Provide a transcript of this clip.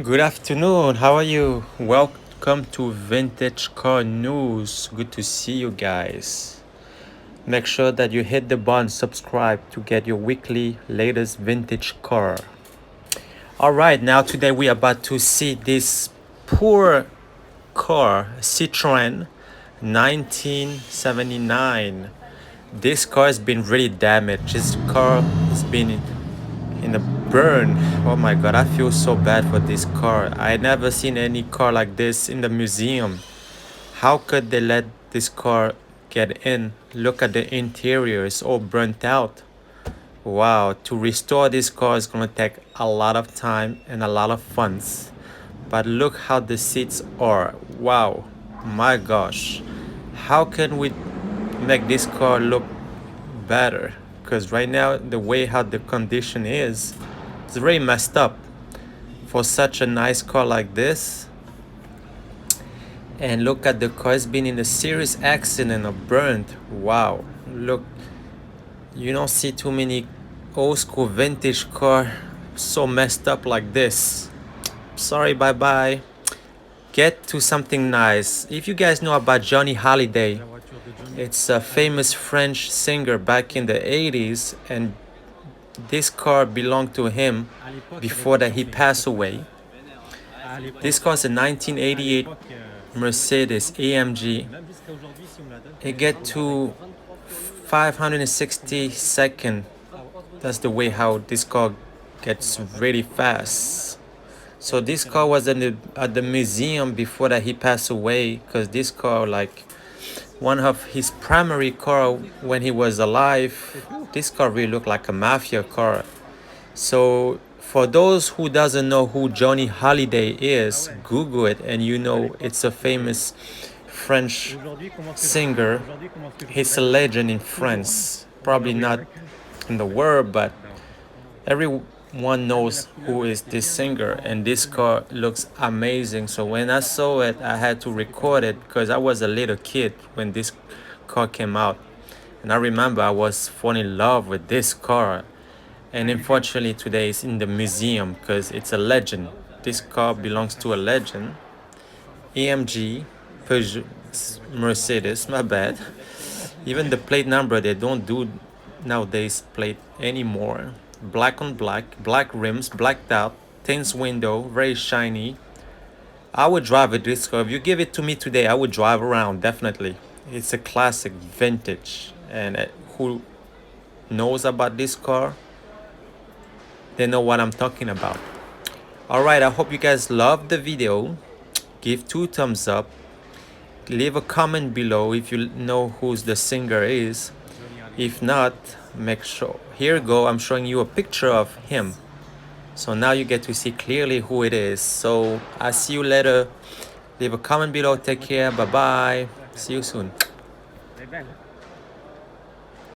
Good afternoon. How are you? Welcome to Vintage Car News. Good to see you guys. Make sure that you hit the button subscribe to get your weekly latest vintage car. All right, now today we are about to see this poor car, Citroen 1979. This car has been really damaged. This car has been in a burn. Oh my god, I feel so bad for this car. I never seen any car like this in the museum. How could they let this car get in? Look at the interior, it's all burnt out. Wow, to restore this car is gonna take a lot of time and a lot of funds. But look how the seats are. Wow, my gosh. How can we make this car look better? Because right now the way how the condition is, it's very messed up for such a nice car like this. And look at the car, it's been in a serious accident or burnt. Wow, look, you don't see too many old school vintage car so messed up like this. Sorry, bye bye. Get to something nice. If you guys know about Johnny Hallyday, it's a famous French singer back in the 80s, and this car belonged to him before that he passed away. This car is a 1988 Mercedes AMG. It get to 560 seconds. That's the way how this car gets really fast. So this car was at the museum before that he passed away, because this car, like one of his primary car when he was alive, this car really looked like a mafia car. So for those who doesn't know who Johnny Hallyday is, Google it and you know it's a famous French singer. He's a legend in France. Probably not in the world, but everyone knows who is this singer, and this car looks amazing. So when I saw it, I had to record it because I was a little kid when this car came out. And I remember I was falling in love with this car. And unfortunately today it's in the museum because it's a legend. This car belongs to a legend. AMG, Peugeot, Mercedes, my bad. Even the plate number, they don't do nowadays plate anymore. Black on black, black rims, blacked out, tints window, very shiny. I would drive it, this car. If you give it to me today, I would drive around, definitely. It's a classic vintage. And who knows about this car, they know what I'm talking about. Alright, I hope you guys loved the video. Give 2 thumbs up. Leave a comment below if you know who the singer is. If not, make sure. Here you go, I'm showing you a picture of him. So now you get to see clearly who it is. So I'll see you later. Leave a comment below. Take care. Bye bye. See you soon.